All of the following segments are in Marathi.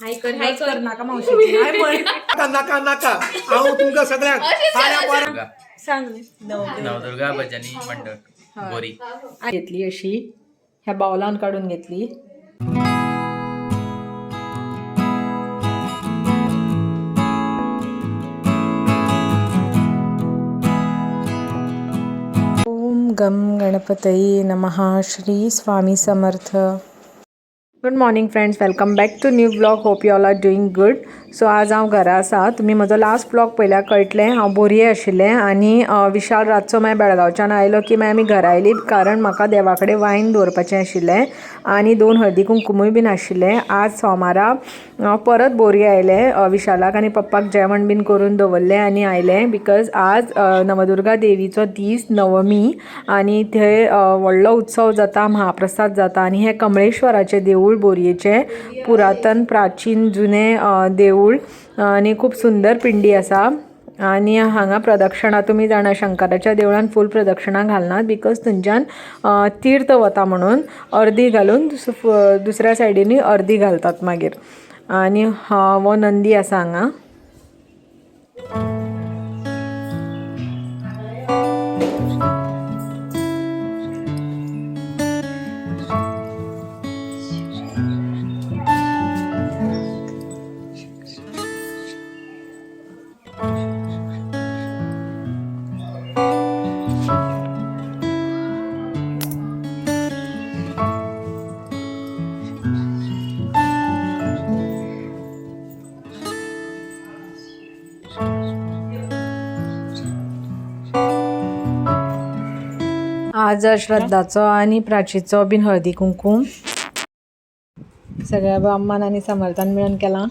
हाय कर नाका मावशीची हाय म्हण. नाका नाका हांव तुमकां सगळ्यांक सांग नवदुर्गा भजनी मंडळ बोरी घेतली अशी ह्या बाउलान काढून घेतली. ओम गम गणपतये नमः. Shri Swami Samarth. Good morning friends, welcome back to new blog. Hope you all are doing good. So आज हांव घरा आसा. तुमी म्हजो लास्ट ब्लॉग पळयल्यार कळटलें हांव बोरये आशिल्लें आनी विशाल रातचो मागीर बेळगांवच्यान आयलो की मागीर आमी घरा आयलीं कारण म्हाका देवा कडेन वायन दवरपाचें आशिल्लें आनी 2 हळदी कुंकुमूय बीन आशिल्लें. आज सोमारा परत बोरये आयलें विशालाक आनी पप्पाक जेवण बीन करून दवरलें आनी आयलें बिकॉज आज नवदुर्गा देवीचो दीस नवमी आनी थंय व्हडलो उत्सव जाता, महाप्रसाद जाता आनी हें कमळेश्वराचें देवूळ बोरयेचें पुरातन प्राचीन जुनें देवूळ आनी खूब सुंदर पिंडी आसा. आनी हांगा प्रदक्षिणा तुमी जाणा शंकराच्या देवळान फूल प्रदक्षिणा घालनात बिकॉज थंयच्यान तीर्थ वता म्हणून अर्दी घालून दुसऱ्या सायडीनी अर्दी घालतात मागीर. आनी हो नंदी आसा हांगा. आज श्रद्धाचो आनी प्राचीचो बीन हळदी कुंकूम सगळ्या ब्राह्मण आनी समर्थान मिळून केला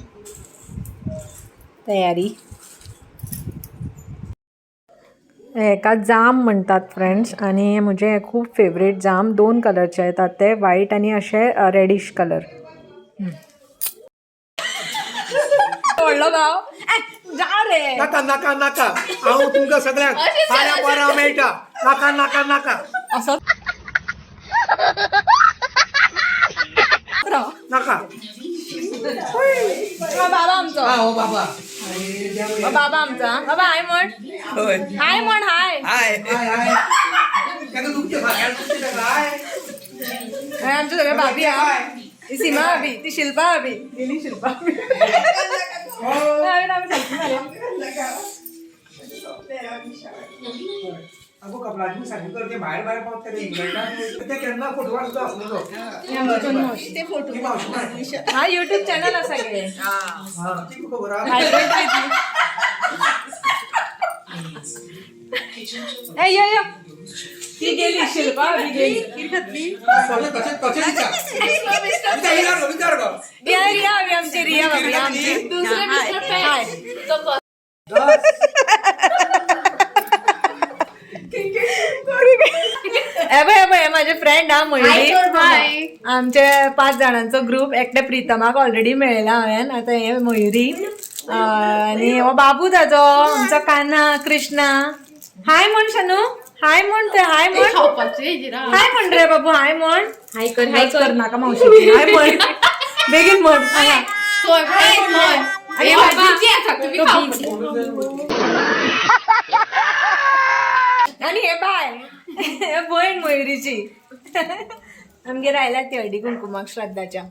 तयारी. हेका जाम म्हणटात फ्रेंड्स आनी म्हजे खूब फेवरेट जाम 2 कलरचे येतात ते व्हाईट आनी अशे रेडिश कलर. व्हडलो गांव जा रे. नाका नाका नाका हांव तुमकां सगळ्यांक फाल्यां परां मेळटा. नाका नाका नाका असो नाका. बाबा आमचो हो बाबा बाबा आमचा बाबा हाय म्हण हाय म्हण हाय हाय हाय ताका तुमचे भाग्यान तुमचे ताका हाय. आमचे सगळे भाभी हा. ती सीमा भाभी, ती शिल्पा भाभी, दिली शिल्पा भाभी. अगो कपलाची सांगितलं ते बाहेर बाहेर पावता ते इंग्लंडात ते केन्ना फोटो सुद्धा असलो ते फोटो हा युट्यूब चॅनल आसा गे. हा ती खबर यो ती गेली शिल्पा भाभी गेली किरकतली विचार गो रिया भाभी आमची रिया भाभी आमची माझे फ्रेंड हा मयुरी. आमचे 5 जणांचो ग्रुप. एकटे प्रितमाक ऑलरेडी मेळयला हांवें. आता हे मयुरी आनी हो बाबू ताजो आमचो कान्हा कृष्णा. हाय म्हण शनू हाय म्हण ते हाय म्हण हाय म्हण रे बाबू हाय म्हण. हाय कर नाका मावशीची हाय म्हण बेगीन म्हण. आणि हे बाय भयण मयुरीची आमगे राहिल्या ती हळदी कुंकुमाक श्रद्धाच्या.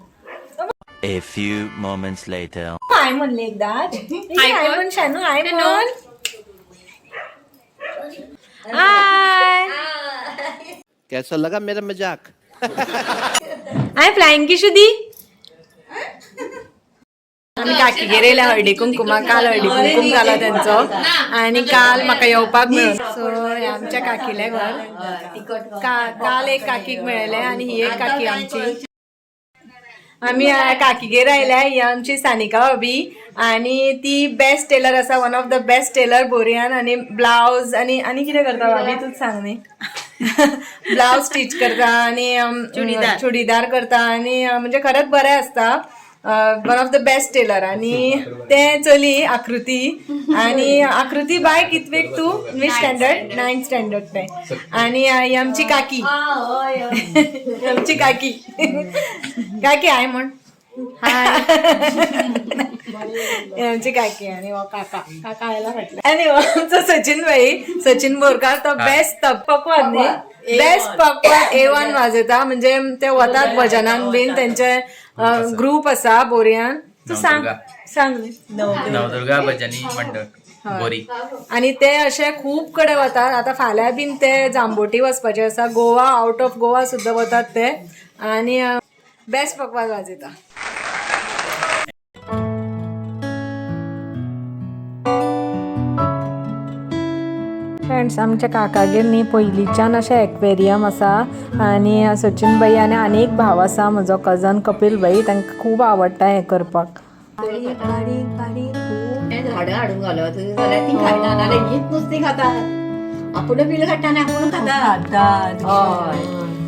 A few moments later. हाय म्हणले एकदा हाय म्हण शानू हाय म्हण. हाय कैसा लगा मेरा मजाक? हाय फ्लाइंग किशू दी. आमी काकी गेलेल्या हळदी कुंकुमाक. काल हळदी कुंकुम जाला तेंचो आनी काल म्हाका येवपाक मेळून. सो आमच्या काकीले घर काल एक काकीक मेळयलें आनी ही एक काकी आमची. आमी काकीगेर आयल्या. ही आमची सानिका भाभी आनी ती बेस्ट टेलर आसा. One of the best tailor बोरयान. आनी ब्लाउज आनी कितें करता भाभी तूच सांग न्ही. ब्लाउज स्टिच करता आनी चुडीदार करता आनी म्हणजे खरेंच बरें आसता. One of the best tailor. आनी ते चली आकृती आनी आकृती बाय कितवेक तू विच स्टँडर्ड 9th स्टँडर्ड ते. आनी ही आमची काकी आमची काकी काकी हाय म्हण हाय. हे आमची काकी आणि हो काका काका यायला म्हटलं आणि आमचा सचिन बोरकार तो बेस्ट पकवान न्ही बेस्ट पकवान A1 वाजयता म्हणजे ते वतात भजनान बीन त्यांचे ग्रुप असा बोरयान तू सांग नवदुर्गा भजनी मंडळ गोरी. आणि ते असे खूप कडे वतात. आता फाल्यां बीन ते जांबोटी वचपाचे आसा. गोवा आउट ऑफ गोवा सुद्धा वतात ते आणि बेस्ट पकवान वाजयता. फ्रेंड्स आमच्या काकागेर न्ही पयलींच्यान अशें एक्वेरियम आसा आणि सचिन भाई आनी एक भाव आसा म्हजो कजन कपिल भाई तांकां खूब आवडटा हें करपाक. झाडं हाडून घालत जाल्यार ती खायना नाल्यार हीच नुस्तीं खातात. आपूण बिल काडटा आपूण खातात. हय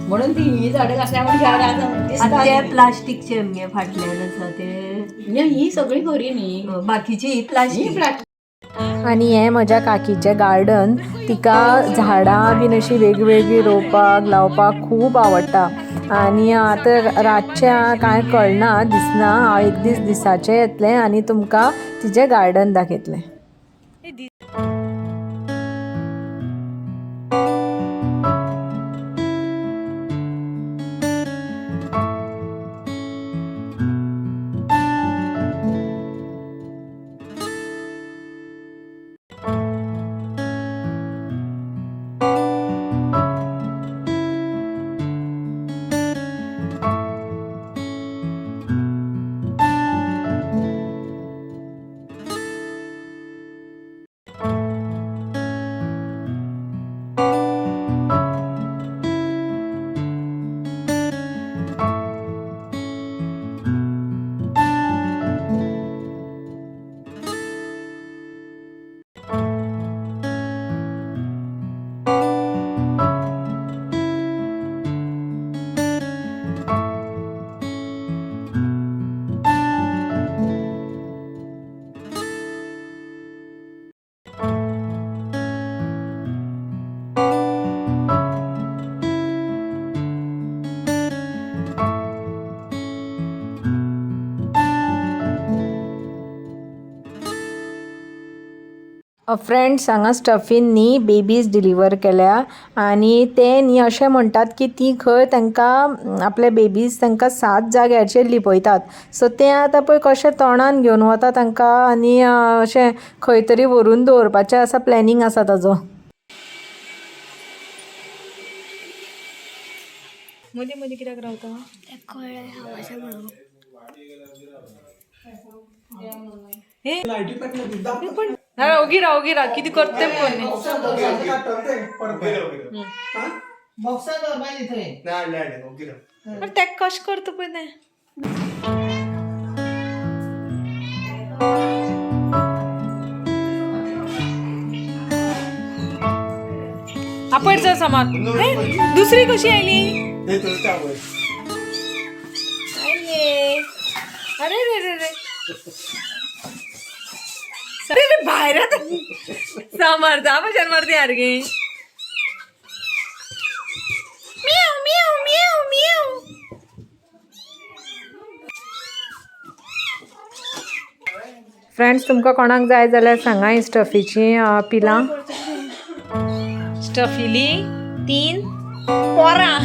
म्हणून ती ही झाडां घातल्या प्लास्टिकचे आमगे फाटल्यान आसा ते ही सगळी खरी न्ही बाकीची ही प्लास्टिक. आणि हे म्हज्या काकीचें गार्डन. तिका झाडां बीन अशीं वेगवेगळी रोवपाक लावपाक खूब आवडटा. आणि आतां रातचें कांय कळना दिसना हांव एक दिसाचें येतलें आनी तुमकां तिचें गार्डन दाखयतलें. फ्रेंड्स हांगा स्टफीन बेबीज डिलिव्हर केल्या आणि ते न्ही अशें म्हणटात की ती खंय तांकां आपले बेबीज तांकां 7 जाग्याचेर लिपयतात. सो ते आतां पळय कशें तोंडान घेवन वता तांकां आनी अशें खंय तरी व्हरून दवरपाचें आसा. प्लॅनिंग आसा ताजो. मदीं मदीं कित्याक रावता ओगी रा कितें करते ते कशें करता पळय तें आपट जा सामान. दुसरी कशी आयली अरे रे रे रे अरे भायर सामारता भजन मारती सारकी. मियाव मियाव मियाव मियाव. फ्रेंड्स तुमकां कोणाक जाय जाल्यार सांगा ही स्टफीची पिलां. स्टफिली 3 पोरां.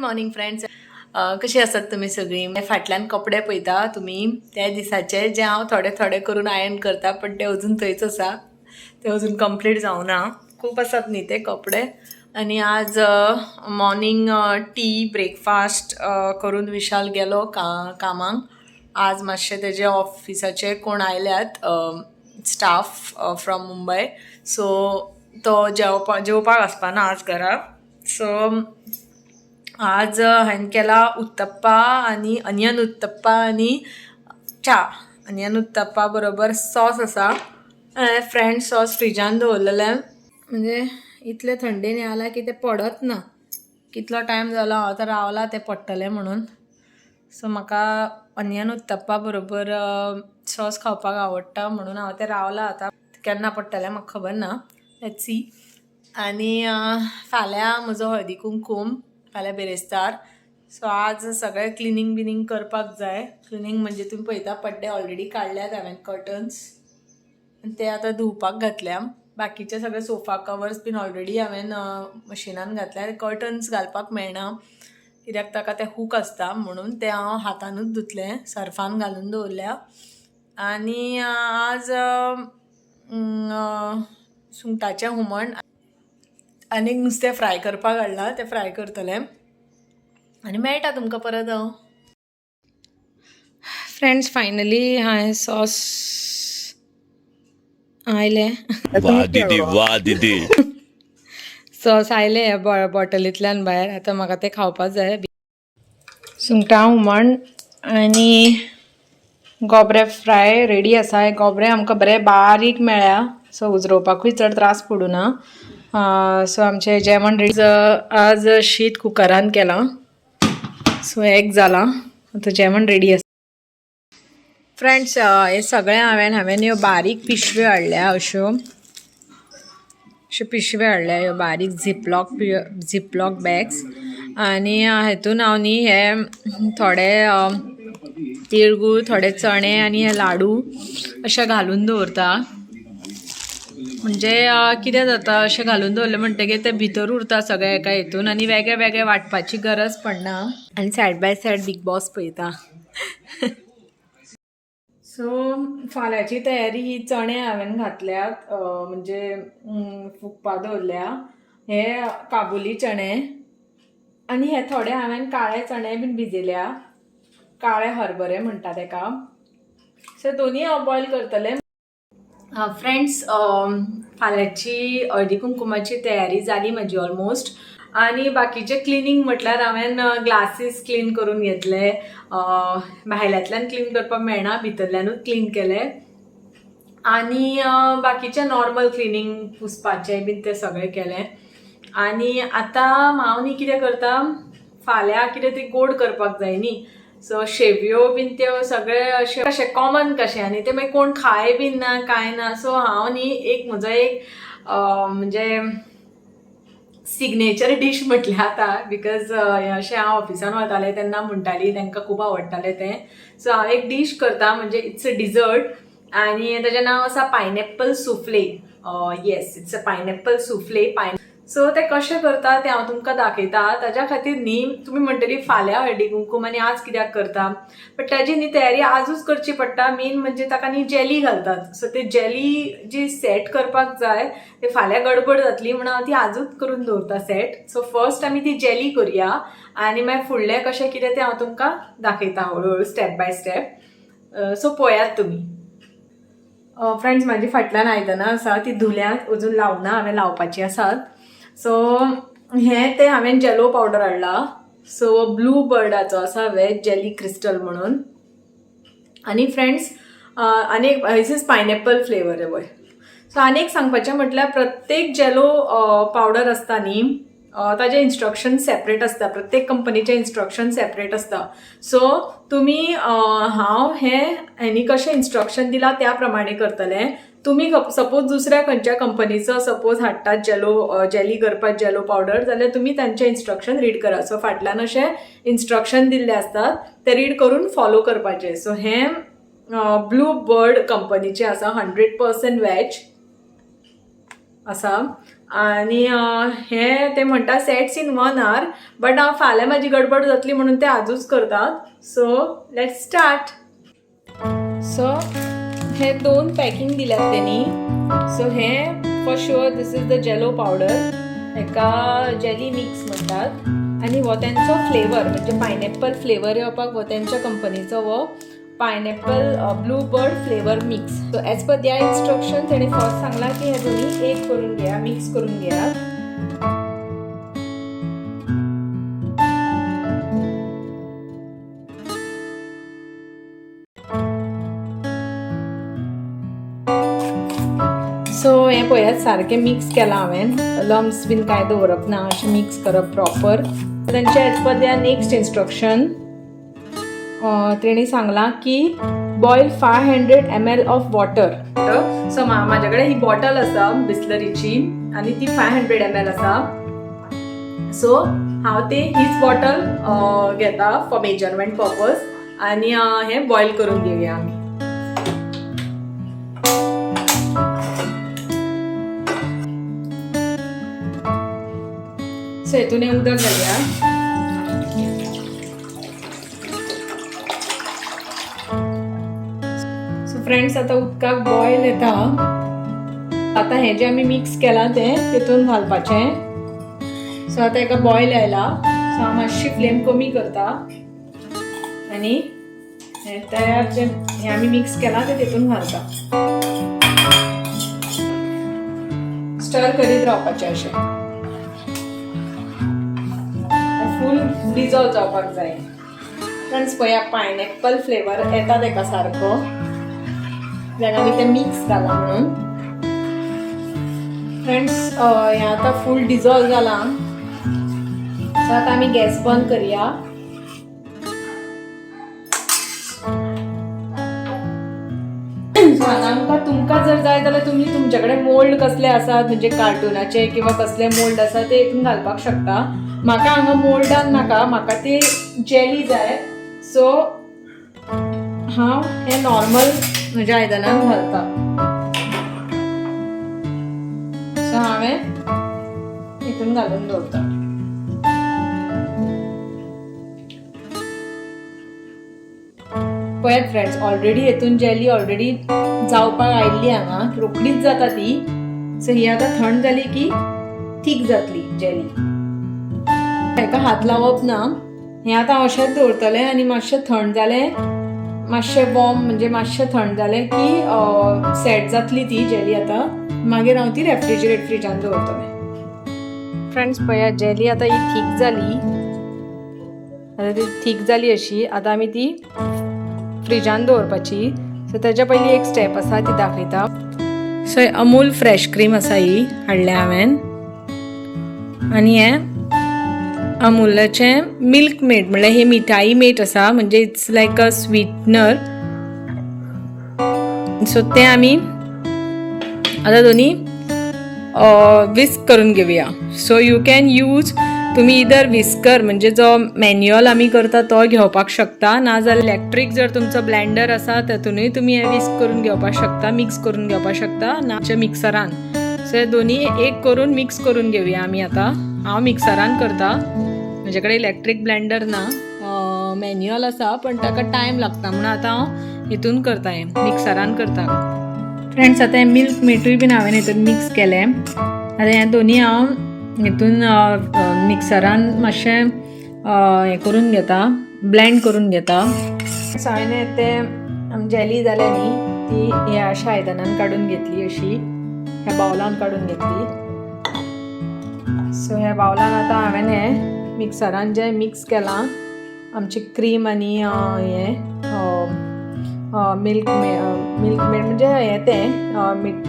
Morning friends. कशी आसात तुमी सगळीं. फाटल्यान कपडे पळयता तुमी त्या दिसाचे जे हांव थोडे थोडे करून आयर्न करता पण ते अजून थंयच आसा. ते अजून कंप्लीट जावना. खूप आसात न्ही ते कपडे. आणि आज मॉर्निंग टी ब्रेकफास्ट करून विशाल गेलो कामांक. आज मातशे तेजे ऑफिसाचे कोण आयल्यात स्टाफ फ्रॉम मुंबय, सो तो जेवपाक आसपाना आज घरा. सो आज हांवें केला उत्तप्पा आनी अनियन उत्तप्पा आनी च्या. अनियन उत्तप्पा बरोबर सॉस आसा, फ्रेंड सॉस फ्रिजान दवरलेलें, म्हणजे इतले थंडीन आला की ते पडत ना. कितलो टायम जालो हांव तर रावला ते पडटलें म्हणून. सो म्हाका अनियन उत्तप्पा बरोबर सॉस खावपाक आवडटा म्हणून हांव ते रावला. आतां केन्ना पडटलें म्हाका खबर ना, लेट्स सी. आनी फाल्यां म्हजो हळदी कुंकूम, फाल्यां बेरेस्तार. सो आज सगळें क्लिनींग बिनींग करपाक जाय. क्लिनींग म्हणजे तुमी पळयता पड्डे ऑलरेडी काडल्यात हांवें कर्टन्स, ते आतां धुवपाक घातल्या. बाकीचे सगळे सोफा कवर्स बीन ऑलरेडी हांवें मशिनान घातल्या. कर्टन्स घालपाक मेळना कित्याक ताका ते हूक आसता म्हणून ते हांव हातानूच धुतलें, सर्फान घालून दवरल्या. आनी आज सुंगटाचें हुमण आनीक नुस्तें फ्राय करपाक हाडलां, तें फ्राय करतलें. आनी मेळटा तुमकां परत हांव. फ्रेंड्स फायनली हांवें सॉस आयलें. वाह दीदी सॉस आयलें ह्या बॉटलींतल्यान भायर. आतां म्हाका तें खावपाक जाय. सुंगटां हुमण आनी गोबरे फ्राय रेडी आसा. हे गोबरे आमकां बरें बारीक मेळ्ळ्या, सो उजरोवपाकूय चड त्रास पडूं ना. सो आमचें जेवण रेडी. आज शीत कुकरान केलां, सो एग जालां. आतां जेवण रेडी आसा. फ्रेंड्स हे सगळें हांवें ह्यो बारीक पिशव्यो हाडल्या, अश्यो पिशव्यो हाडल्या, ह्यो बारीक झिपलॉक बॅग्स. आनी हेतून हांव न्ही हे थोडे तिळगूळ, थोडे चणे आनी हे लाडू अशें घालून दवरता. म्हणजे कितें जाता अशें घालून दवरलें म्हणटकीर तें भितर उरता सगळें एका हितून आनी वेगळे वेगळे वांटपाची गरज पडना. आनी side by side big boss पळयता. सो फाल्यांची तयारी ही चणे हांवें घातल्यात, म्हणजे फुगपा दवरल्या. हे काबुली चणे आनी हे थोडे हांवें काळे चणे बीन भिजयल्या, काळे हरभरे म्हणटा तेका. सो दोनी हांव बॉयल करतलें. फ्रेंड्स फाल्यांची हळदी कुंकुमाची तयारी जाली म्हजी ऑलमोस्ट. आनी बाकीचे क्लिनींग म्हटल्यार हांवें ग्लासीस क्लीन करून घेतले. भायल्यांतल्यान क्लीन करपाक मेळना, भितरल्यानूच क्लीन केले. आनी बाकीचे नॉर्मल क्लिनींग पुसपाचें बीन तें सगळें केलें. आनी आतां हांव न्ही कितें करता, फाल्यां कितें तरी गोड करपाक जाय न्ही, सो शेवयो बीन त्यो सगळे अशें कॉमन कशें आनी ते मागीर कोण खाय बीन ना कांय ना. सो हांव न्ही म्हजो एक म्हणजे सिग्नेचर डीश म्हटलें आतां, बिकॉज अशें हांव ऑफिसान वतालें तेन्ना म्हणटाली तांकां खूब आवडटालें तें. सो हांव एक डीश करता, म्हणजे इट्स अ डिजर्ट आनी ताचें नांव आसा pineapple souffle. Yes, it's a pineapple souffle. So ते कशें करता तें हांव तुमकां दाखयता. ताज्या खातीर न्ही तुमी म्हणटली फाल्यां हळदी कुंकूम आनी आज कित्याक करता, बट ताजी न्ही तयारी आजूच करची पडटा. मेन म्हणजे ताका न्ही जेली घालतात, सो ते जेली जी सेट करपाक जाय ते फाल्यां गडबड जातली म्हणून हांव ती आजूच करून दवरता सेट. सो फर्स्ट आमी ती जेली करुया आनी मागीर फुडलें कशें कितें तें हांव तुमकां दाखयता हळूहळू स्टेप बाय स्टेप. सो पळयात तुमी. फ्रेंड्स म्हाजी फाटल्यान आयदनां आसा ती धुल्यात, अजून लावना, हांवें लावपाची आसात. सो हें तें हांवें जेलो पावडर हाडला. सो ब्लू बर्डाचो आसा वेज जेली क्रिस्टल म्हणून. आनी फ्रेंड्स आनीक हीस इज पायनॅपल फ्लेवर एवय. सो आनीक सांगपाचें म्हटल्यार प्रत्येक जेलो पावडर आसता न्ही ताजे इन्स्ट्रक्शन सेपरेट आसता, प्रत्येक कंपनीचे इन्स्ट्रक्शन सेपरेट आसता. सो तुमी हांव हें कशें इन्स्ट्रक्शन दिलां त्या प्रमाणे करतलें. तुमी सपोज दुसऱ्या खंयच्या कंपनीचो सपोज हाडटात जेली करपाक जेलो पावडर, जाल्यार तुमी तांचे इन्स्ट्रक्शन रीड करा. सो फाटल्यान अशें इन्स्ट्रक्शन दिल्ले आसतात ते रीड करून फॉलो करपाचे. सो हें ब्लू बर्ड कंपनीचें आसा, 100% वेज आसा. आनी हें ते म्हणटा सेट्स इन 1 hour, बट हांव फाल्यां म्हाजी गडबड जातली म्हणून ते आजूच करतात. So let's start. सो हे 2 पॅकिंग दिल्यात तेणी. सो हे for sure this is the jello powder, हेका जेली मिक्स म्हणटात. आनी हो तेंचो फ्लेवर म्हणजे पायनॅपल फ्लेवर येवपाक हो तेंच्या कंपनीचो हो pineapple blue bird flavour mix. So as per द्या इन्स्ट्रक्शन तेणी फर्स्ट सांगला की हे दोन्ही एक करून घेया, मिक्स करून घेया. सो हें पळयात सारकें मिक्स केलां हांवें, लम्स बीन कांय दवरप ना, अशें मिक्स करप प्रॉपर. तेंचे एज पर द्या नेक्स्ट इन्स्ट्रक्शन तेणी सांगलां की boil 500 ml of water. So म्हाजे कडेन ही बॉटल आसा बिस्लरीची आनी ती 500 ml आसा. सो हांव हीच बॉटल घेता फॉर मेजरमेंट पर्पज आनी हें बॉयल करून घेवया आमी. सो हेतून हें उदक घालया. सो फ्रेंड्स आतां उदकाक बॉयल येता. आतां हें जें आमी मिक्स केलां तें तेतून घालपाचें. सो आतां हेका बॉयल आयला. सो हांव मातशी फ्लेम कमी करता आनी हें तयार जें हें आमी मिक्स केलां तें तेतून घालता. स्टर करीत रावपाचें अशें. फूल डिजॉल्व जावपाक जाय. फ्रेंड्स पळया पायनॅपल फ्लेवर येता तेका सारको, कित्याक आमी तें मिक्स घाला म्हणून. फ्रेंड्स हें आतां फूल डिजॉल्व जालां. सो आतां आमी गॅस बंद करया. आमकां तुमकां जर जाय जाल्यार तुमी तुमचे कडेन मोल्ड कसले आसात म्हणजे कार्टुनाचे किंवा कसले मोल्ड आसा ते हितून घालपाक शकता. म्हाका हांगा मोल्डान नाका, म्हाका ती जेली जाय. सो हांव हें नॉर्मल म्हज्या आयदनान घालता. सो हांवें हितून घालून दवरता. पळयात फ्रेंड्स ऑलरेडी हेतून जेली ऑलरेडी जावपाक आयिल्ली हांगा, रोखडीच जाता ती. सो ही आतां थंड जाली की थीक जातली जेली. हेका हात लावप ना. हें आतां अशेंच दवरतलें आनी मातशें थंड जालें, मातशें वॉर्म म्हणजे मातशें थंड जालें की सेट जातली ती जेली. आतां मागीर हांव ती रेफ्रिजरेट फ्रिजान दवरतलें. फ्रेंड्स पळया जेली आतां ही थीक जाली. आतां ती थीक जाली अशी. आतां आमी ती फ्रिजान दवरपाची. सो तेच्या पयलीं एक स्टेप आसा ती दाखयता. सो अमूल फ्रेश क्रीम आसा ही हाडल्या हांवें. आनी हें अमुलाचें मिल्क मेड म्हणल्यार ही मिठाई मेट आसा, म्हणजे it's like a sweetener. So तें आमी आतां दोनी विस्क करून घेवया. सो यू कॅन यूज तुम्ही इधर विस्कर म्हणजे जो मॅन्युअल आमी करता तो घेवपाक शकता, नाजाल्यार इलेक्ट्रीक जर तुमचो ब्लेंडर आसा तातूनय तुमी हे विस्क करून घेवपाक शकता, मिक्स करून घेवपाक शकता नाच्या मिक्सरान. सो हे दोनी एक करून मिक्स करून घेवया आमी. आतां हांव मिक्सरान करता, म्हजे कडेन इलेक्ट्रीक ब्लेंडर ना, मॅन्युअल आसा पण ताका टायम लागता म्हणून आतां हांव हितून करता, हें मिक्सरान करता. फ्रेंड्स आतां हें मिल्क मेटूय बीन हांवें हितून मिक्स केलें. आतां हें दोनी हांव हितून मिक्सरान मातशें हें करून घेता, ब्लेंड करून घेता. हांवें तें जेली जालें न्ही ती ह्या अशा आयदनान काडून घेतली, अशी ह्या बावलान काडून घेतली. सो ह्या बावलान आतां हांवें हें मिक्सरान जें मिक्स केलां आमची क्रीम आनी हें मिल्क मेड म्हणजे हें तें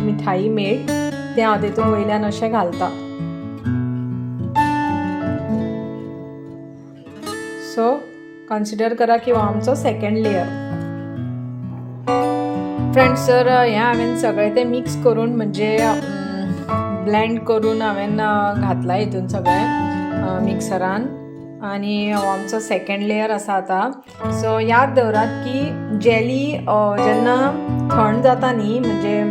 मिठाई मेड तें हांव तितून वयल्यान अशें घालता. सो कन्सिडर करा की हो आमचो सेकंड लेयर. फ्रेंड्स जर हें हांवें सगळें तें मिक्स करून म्हणजे ब्लेंड करून हांवें घातला हितून सगळें मिक्सरान, आनी हो आमचो सेकंड लेयर आसा आतां. सो याद दवरात की जेली जेन्ना थंड जाता न्ही म्हणजे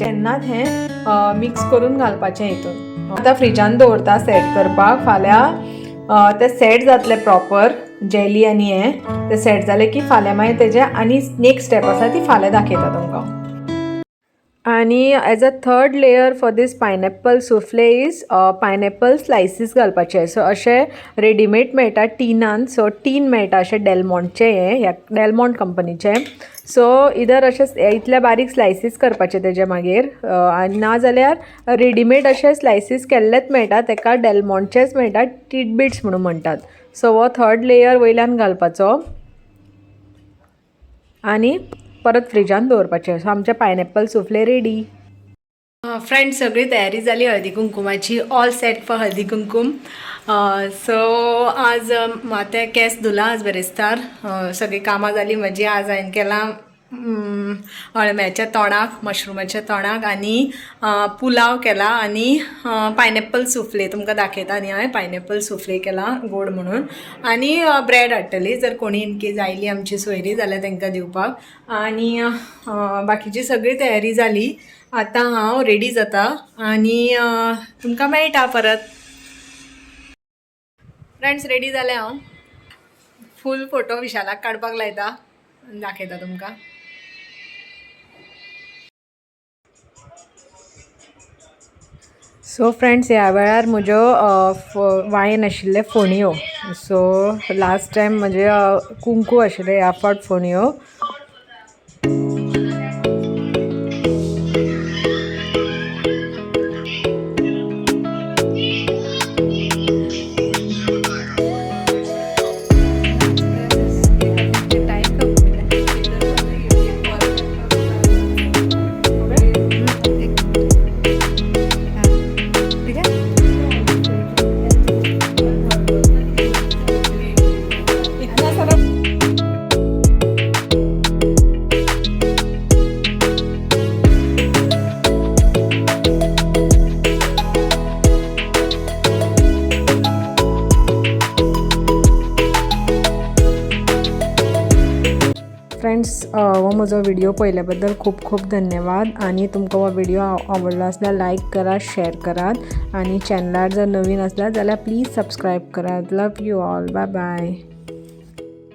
तेन्नाच हें मिक्स करून घालपाचें हितून. आतां फ्रिजान दवरता सेट करपाक. फाल्यां तें सेट जातलें प्रॉपर जेली आनी हें तें सेट जालें की फाल्यां मागीर तेजें आनी नेक्स्ट स्टेप आसा ती फाल्यां दाखयता तुमकां. आणि as a third layer for this pineapple souffle is pineapple slices घालपाचे. सो अशे रेडीमेड मेळटा टिनान. सो टीन मेळटा अशे डेलमॉन्टचे ह्या डेलमॉन्ट कंपनीचे. सो इधर अशे इतले बारीक स्लायसीस करपाचे तेजे मागीर आनी ना जाल्यार रेडीमेड अशे स्लायसीस केल्लेच मेळटा तेका डेलमॉन्टचेच मेळटा टिडबिट्स म्हणून म्हणटात. सो हो थर्ड लेयर वयल्यान घालपाचो आनी परत फ्रिजान दवरपाचें. सो आमचे पायनॅपल सुफ्ले रेडी. फ्रेंड्स सगळी तयारी जाली हळदी कुंकुमाची. ऑल सेट फॉर हळदी कुंकुम. सो आज माते केंस धुला आज बेरेस्तार. सगळी कामां जाली म्हजी. आज हांवें केलां अळम्याच्या तोंडाक, मशरूमाच्या तोंडाक आनी पुलाव केला आनी पायनॅपल सुफ्ले तुमकां दाखयता न्ही हांवें. पायनॅपल सुफ्ले केला गोड म्हणून आनी ब्रेड हाडटली जर कोणी इनकेस आयली आमची सोयरी जाल्यार तांकां दिवपाक. आनी बाकीची सगळी तयारी जाली. आतां हांव रेडी जाता आनी तुमकां मेळटा परत. फ्रेंड्स रेडी जालें हांव. फूल फोटो विशालाक काडपाक लायता आनी दाखयता तुमकां. सो फ्रेंड्स ह्या वेळार म्हज्यो वायन आशिल्ले फोण्यो. सो लास्ट टायम म्हजे कुंकू आशिल्ले, ह्या फावट फोण्यो. फ्रेंड्स हो म्हजो व्हिडिओ पळयल्या बद्दल खूब खूब धन्यवाद. आनी तुमकां हो व्हिडिओ आवडलो आसल्यार लायक करा, शेअर करात आनी चॅनलार जर नवीन आसल्यार जाल्यार प्लीज सबस्क्रायब करात. Love you all. Bye bye.